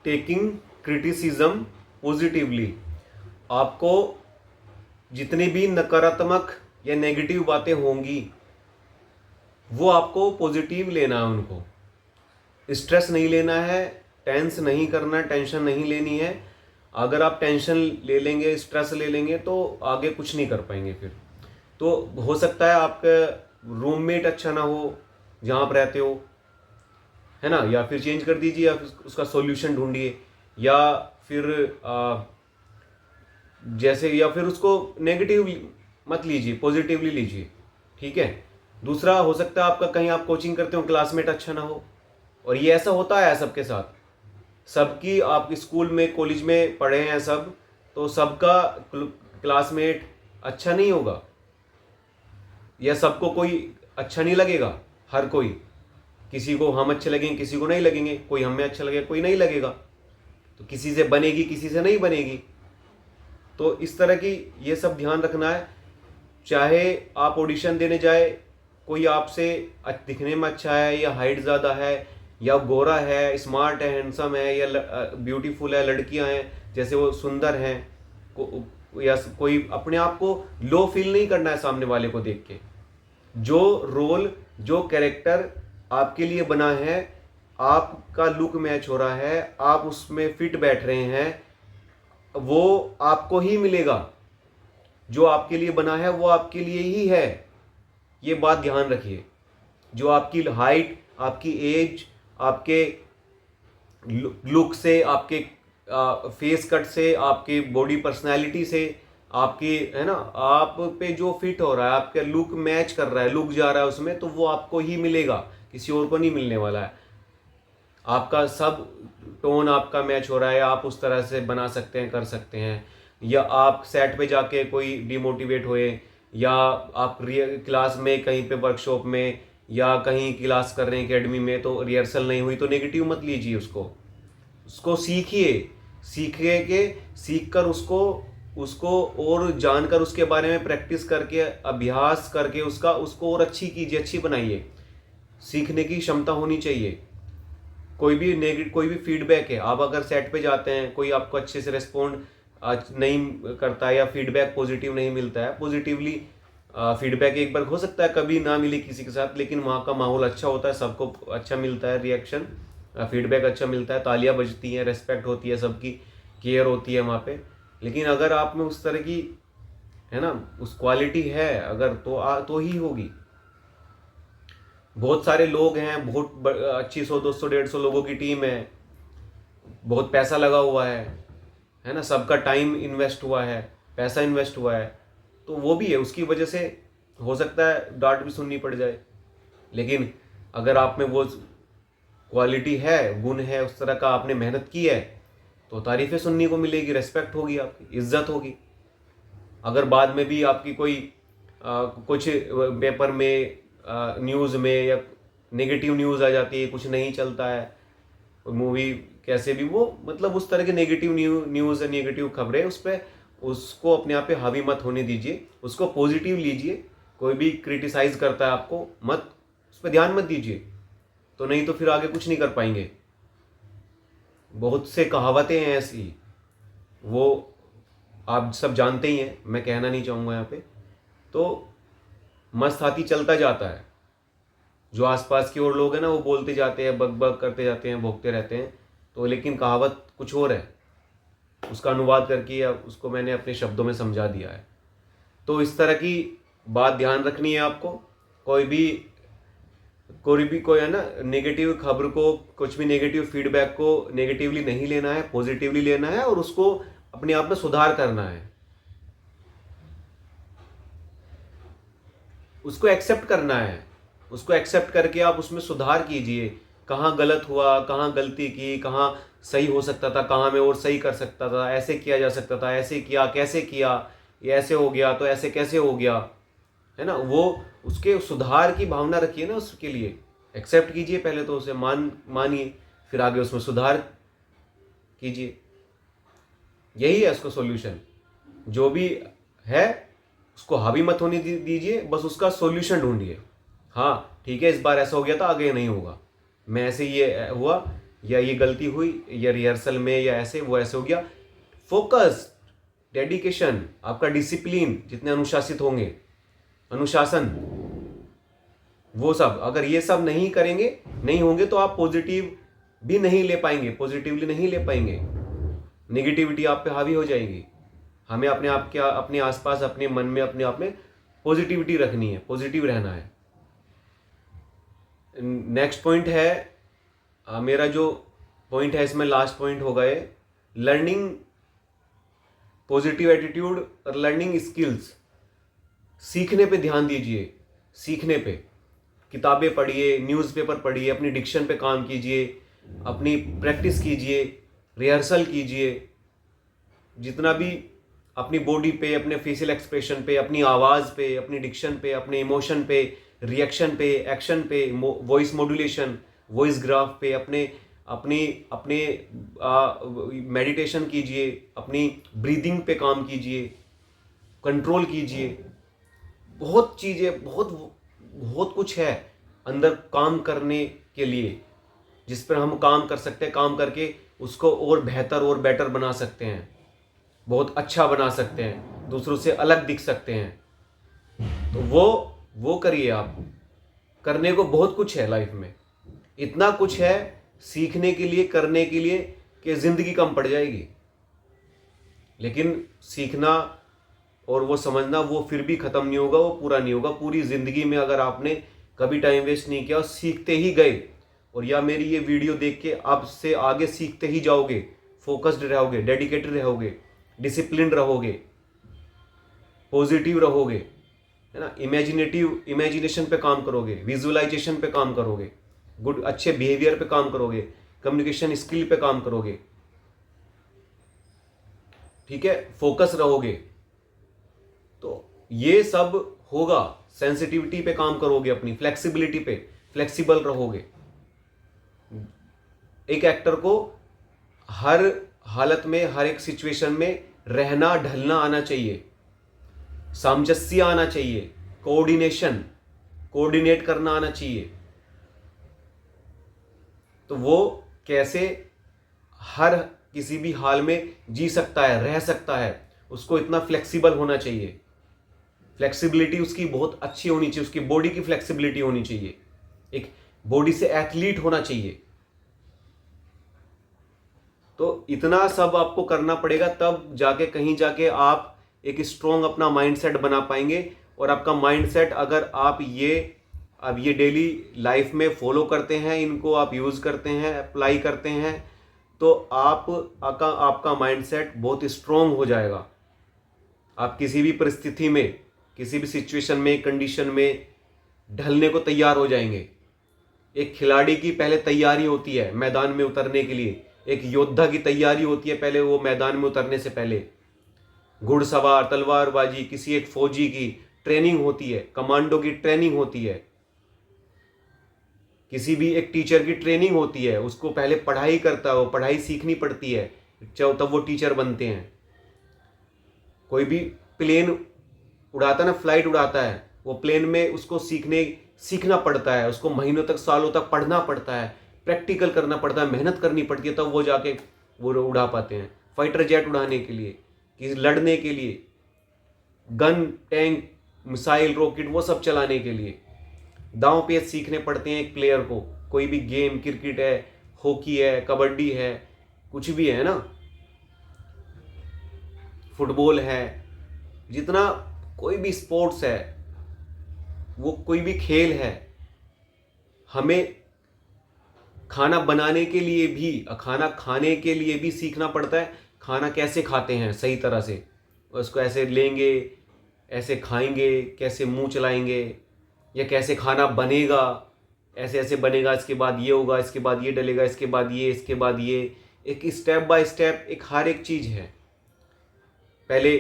Taking criticism positively. आपको जितनी भी नकारात्मक या नेगेटिव बातें होंगी वो आपको पॉजिटिव लेना है, उनको स्ट्रेस नहीं लेना है, टेंस नहीं करना, टेंशन नहीं लेनी है। अगर आप टेंशन ले लेंगे, स्ट्रेस ले लेंगे तो आगे कुछ नहीं कर पाएंगे फिर। तो हो सकता है आपका रूममेट अच्छा ना हो जहाँ आप रहते हो, है ना, या फिर चेंज कर दीजिए या फिर उसका सॉल्यूशन ढूंढिए, या फिर जैसे, या फिर उसको नेगेटिव मत लीजिए, पॉजिटिवली लीजिए। ठीक है। दूसरा, हो सकता है आपका कहीं आप कोचिंग करते हो क्लासमेट अच्छा ना हो, और ये ऐसा होता है सबके साथ। सबकी, आप स्कूल में कॉलेज में पढ़े हैं सब, तो सबका क्लासमेट अच्छा नहीं होगा, या सबको कोई अच्छा नहीं लगेगा। हर कोई, किसी को हम अच्छे लगेंगे, किसी को नहीं लगेंगे, कोई हमें अच्छा लगेगा, कोई नहीं लगेगा। तो किसी से बनेगी, किसी से नहीं बनेगी। तो इस तरह की ये सब ध्यान रखना है। चाहे आप ऑडिशन देने जाए, कोई आपसे दिखने में अच्छा है या हाइट ज़्यादा है या गोरा है, स्मार्ट है, हैंडसम है, या ब्यूटीफुल है, लड़कियां हैं जैसे वो सुंदर हैं, या कोई, अपने आप को लो फील नहीं करना है सामने वाले को देख के। जो रोल, जो कैरेक्टर आपके लिए बना है, आपका लुक मैच हो रहा है, आप उसमें फिट बैठ रहे हैं, वो आपको ही मिलेगा। जो आपके लिए बना है वो आपके लिए ही है, ये बात ध्यान रखिए। जो आपकी हाइट, आपकी एज, आपके लुक से, आपके फेस कट से, आपकी बॉडी पर्सनैलिटी से, आपकी, है ना, आप पे जो फिट हो रहा है, आपका लुक मैच कर रहा है, लुक जा रहा है उसमें, तो वो आपको ही मिलेगा, किसी और को नहीं मिलने वाला है। आपका सब टोन आपका मैच हो रहा है, आप उस तरह से बना सकते हैं, कर सकते हैं। या आप सेट पे जाके कोई डिमोटिवेट होए, या आप क्लास में कहीं पे वर्कशॉप में या कहीं क्लास कर रहे हैं एकेडमी में, तो रिहर्सल नहीं हुई तो नेगेटिव मत लीजिए उसको। उसको सीखिए, सीख कर उसको उसको और जानकर, उसके बारे में प्रैक्टिस करके, अभ्यास करके उसको और अच्छी कीजिए, अच्छी बनाइए। सीखने की क्षमता होनी चाहिए। कोई भी नेगेटिव, कोई भी फीडबैक है, आप अगर सेट पे जाते हैं, कोई आपको अच्छे से रिस्पॉन्ड नहीं करता है या फीडबैक पॉजिटिव नहीं मिलता है, पॉजिटिवली फीडबैक एक बार हो सकता है कभी ना मिले किसी के साथ, लेकिन वहाँ का माहौल अच्छा होता है, सबको अच्छा मिलता है, रिएक्शन, फीडबैक अच्छा मिलता है, तालियां बजती हैं, रेस्पेक्ट होती है, सबकी केयर होती है वहाँ पे। लेकिन अगर आप में उस तरह की, है ना, उस क्वालिटी है अगर, तो ही होगी। बहुत सारे लोग हैं, बहुत अच्छी 100 200 150 लोगों की टीम है, बहुत पैसा लगा हुआ है ना, सबका टाइम इन्वेस्ट हुआ है, पैसा इन्वेस्ट हुआ है, तो वो भी है, उसकी वजह से हो सकता है डांट भी सुननी पड़ जाए। लेकिन अगर आप में वो क्वालिटी है, गुण है, उस तरह का आपने मेहनत की है, तो तारीफें सुनने को मिलेगी, रेस्पेक्ट होगी, आपकी इज्जत होगी। अगर बाद में भी आपकी कोई कुछ पेपर में, न्यूज़ में, या नेगेटिव न्यूज़ आ जाती है, कुछ नहीं चलता है, मूवी कैसे भी, वो मतलब उस तरह के नेगेटिव न्यूज़, नेगेटिव खबरें, उस पर, उसको अपने आप पे हावी मत होने दीजिए, उसको पॉजिटिव लीजिए। कोई भी क्रिटिसाइज करता है आपको, मत उस पर ध्यान मत दीजिए, तो नहीं तो फिर आगे कुछ नहीं कर पाएंगे। बहुत से कहावतें हैं ऐसी, वो आप सब जानते ही हैं, मैं कहना नहीं चाहूँगा यहाँ पे। तो मस्त हाथी चलता जाता है, जो आसपास की और लोग हैं ना, वो बोलते जाते हैं, बक बक करते जाते हैं, भोंकते रहते हैं, तो लेकिन कहावत कुछ और है, उसका अनुवाद करके या उसको मैंने अपने शब्दों में समझा दिया है। तो इस तरह की बात ध्यान रखनी है आपको। कोई है ना, नेगेटिव खबर को, कुछ भी नेगेटिव फीडबैक को नेगेटिवली नहीं लेना है, पॉजिटिवली लेना है, और उसको अपने आप में सुधार करना है, उसको एक्सेप्ट करना है। उसको एक्सेप्ट करके आप उसमें सुधार कीजिए, कहाँ गलत हुआ, कहाँ गलती की, कहाँ सही हो सकता था, कहाँ मैं और सही कर सकता था, ऐसे किया जा सकता था, ऐसे किया, कैसे किया, ये ऐसे हो गया तो ऐसे कैसे हो गया, है ना, वो उसके सुधार की भावना रखिए ना, उसके लिए एक्सेप्ट कीजिए, पहले तो उसे मानिए, फिर आगे उसमें सुधार कीजिए। यही है उसका सॉल्यूशन। जो भी है उसको हावी मत होने दीजिए, बस उसका सॉल्यूशन ढूंढिए। हाँ ठीक है, इस बार ऐसा हो गया था, आगे नहीं होगा, मैं ऐसे ये हुआ, या ये गलती हुई या रिहर्सल में या ऐसे वो ऐसे हो गया। फोकस, डेडिकेशन, आपका डिसिप्लिन, जितने अनुशासित होंगे, अनुशासन, वो सब अगर ये सब नहीं करेंगे, नहीं होंगे, तो आप पॉजिटिव भी नहीं ले पाएंगे, पॉजिटिवली नहीं ले पाएंगे। नेगेटिविटी आप पे हावी हो जाएगी। हमें अपने आप के, अपने आसपास, अपने मन में, अपने आप में पॉजिटिविटी रखनी है, पॉजिटिव रहना है। नेक्स्ट पॉइंट है, मेरा जो पॉइंट है इसमें लास्ट पॉइंट होगा ये, लर्निंग पॉजिटिव एटीट्यूड और लर्निंग स्किल्स। सीखने पे ध्यान दीजिए, सीखने पे किताबें पढ़िए, न्यूज़पेपर पढ़िए, अपनी डिक्शन पे काम कीजिए, अपनी प्रैक्टिस कीजिए, रिहर्सल कीजिए, जितना भी अपनी बॉडी पे, अपने फेशियल एक्सप्रेशन पे, अपनी आवाज़ पे, अपनी डिक्शन पे, अपने इमोशन पे, रिएक्शन पे, एक्शन पे, वॉइस मॉड्यूलेशन, वॉइस ग्राफ पे, अपने अपने अपने मेडिटेशन कीजिए, अपनी ब्रीदिंग पे काम कीजिए, कंट्रोल कीजिए। बहुत चीज़ें, बहुत कुछ है अंदर काम करने के लिए, जिस पर हम काम कर सकते हैं, काम करके उसको और बेहतर और बेटर बना सकते हैं, बहुत अच्छा बना सकते हैं, दूसरों से अलग दिख सकते हैं। तो वो करिए आप। करने को बहुत कुछ है लाइफ में, इतना कुछ है सीखने के लिए, करने के लिए, कि ज़िंदगी कम पड़ जाएगी। लेकिन सीखना और वो समझना वो फिर भी ख़त्म नहीं होगा, वो पूरा नहीं होगा। पूरी ज़िंदगी में अगर आपने कभी टाइम वेस्ट नहीं किया और सीखते ही गए, और या मेरी ये वीडियो देख के अब से आगे सीखते ही जाओगे, फोकस्ड रहोगे, डेडिकेटेड रहोगे, डिसिप्लिन रहोगे, पॉजिटिव रहोगे, है ना, इमेजिनेशन पे काम करोगे, विजुअलाइजेशन पे काम करोगे, गुड अच्छे बिहेवियर पे काम करोगे, कम्युनिकेशन स्किल पे काम करोगे, ठीक है, फोकस रहोगे, तो ये सब होगा। सेंसिटिविटी पे काम करोगे, अपनी फ्लेक्सिबिलिटी पे फ्लेक्सिबल रहोगे। एक एक्टर को हर हालत में, हर एक सिचुएशन में रहना, ढलना आना चाहिए, सामंजस्य आना चाहिए, कोऑर्डिनेट करना आना चाहिए। तो वो कैसे हर किसी भी हाल में जी सकता है, रह सकता है, उसको इतना फ्लेक्सिबल होना चाहिए। फ्लेक्सिबिलिटी उसकी बहुत अच्छी होनी चाहिए, उसकी बॉडी की फ्लेक्सिबिलिटी होनी चाहिए, एक बॉडी से एथलीट होना चाहिए। तो इतना सब आपको करना पड़ेगा, तब जाके कहीं जाके आप एक स्ट्रॉन्ग अपना माइंडसेट बना पाएंगे। और आपका माइंडसेट अगर आप ये डेली लाइफ में फॉलो करते हैं, इनको आप यूज़ करते हैं, अप्लाई करते हैं, तो आपका माइंडसेट बहुत स्ट्रॉन्ग हो जाएगा। आप किसी भी परिस्थिति में, किसी भी सिचुएशन में, कंडीशन में ढलने को तैयार हो जाएंगे। एक खिलाड़ी की पहले तैयारी होती है मैदान में उतरने के लिए, एक योद्धा की तैयारी होती है पहले वो मैदान में उतरने से पहले। घुड़सवार, तलवारबाजी, किसी एक फौजी की ट्रेनिंग होती है, कमांडो की ट्रेनिंग होती है, किसी भी एक टीचर की ट्रेनिंग होती है, उसको पहले पढ़ाई करता है, वो पढ़ाई सीखनी पड़ती है, तब वो टीचर बनते हैं। कोई भी प्लेन उड़ाता ना, फ्लाइट उड़ाता है, वो प्लेन में उसको सीखना पड़ता है, उसको महीनों तक, सालों तक पढ़ना पड़ता है, प्रैक्टिकल करना पड़ता है, मेहनत करनी पड़ती है, तब वो जाके वो उड़ा पाते हैं। फाइटर जेट उड़ाने के लिए, लड़ने के लिए, गन, टैंक, मिसाइल, रॉकेट, वो सब चलाने के लिए दांव पेच सीखने पड़ते हैं एक प्लेयर को। कोई भी गेम, क्रिकेट है, हॉकी है, कबड्डी है, कुछ भी है ना, फुटबॉल है, जितना कोई भी स्पोर्ट्स है, वो कोई भी खेल है, हमें खाना बनाने के लिए भी, खाना खाने के लिए भी सीखना पड़ता है। खाना कैसे खाते हैं सही तरह से, उसको ऐसे लेंगे, ऐसे खाएंगे, कैसे मुंह चलाएंगे, या कैसे खाना बनेगा, ऐसे ऐसे बनेगा, इसके बाद ये होगा, इसके बाद ये डलेगा, इसके बाद ये, इसके बाद ये, एक स्टेप बाय स्टेप एक हर एक चीज़ है। पहले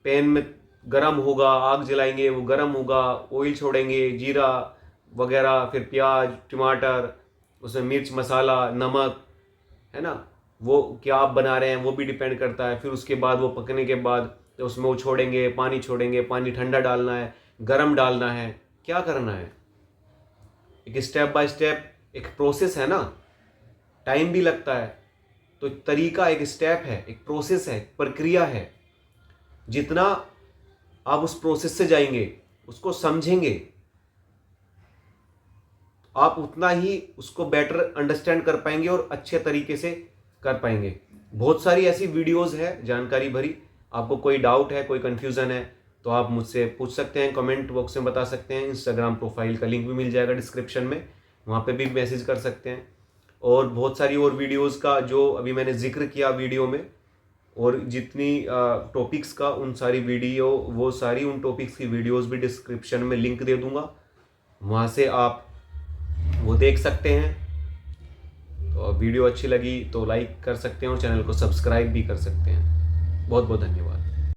पैन में गरम होगा, आग जलाएंगे, वो गरम होगा, ऑयल छोड़ेंगे, जीरा वगैरह, फिर प्याज, टमाटर, उसमें मिर्च, मसाला, नमक, है ना, वो क्या आप बना रहे हैं वो भी डिपेंड करता है। फिर उसके बाद वो पकने के बाद तो उसमें वो छोड़ेंगे, पानी ठंडा डालना है, गरम डालना है, क्या करना है, एक स्टेप बाय स्टेप एक प्रोसेस है ना। टाइम भी लगता है। तो एक तरीका, एक स्टेप है, एक प्रोसेस है, एक प्रक्रिया है। जितना आप उस प्रोसेस से जाएंगे, उसको समझेंगे, आप उतना ही उसको बेटर अंडरस्टैंड कर पाएंगे और अच्छे तरीके से कर पाएंगे। बहुत सारी ऐसी वीडियोस है जानकारी भरी। आपको कोई डाउट है, कोई कंफ्यूजन है, तो आप मुझसे पूछ सकते हैं, कमेंट बॉक्स में बता सकते हैं। इंस्टाग्राम प्रोफाइल का लिंक भी मिल जाएगा डिस्क्रिप्शन में, वहाँ पे भी मैसेज कर सकते हैं। और बहुत सारी और वीडियोस का जो अभी मैंने जिक्र किया वीडियो में, और जितनी टॉपिक्स का, उन सारी वीडियो, वो सारी उन टॉपिक्स की वीडियोस भी डिस्क्रिप्शन में लिंक दे दूंगा, वहाँ से आप वो देख सकते हैं। तो वीडियो अच्छी लगी तो लाइक कर सकते हैं और चैनल को सब्सक्राइब भी कर सकते हैं। बहुत बहुत धन्यवाद।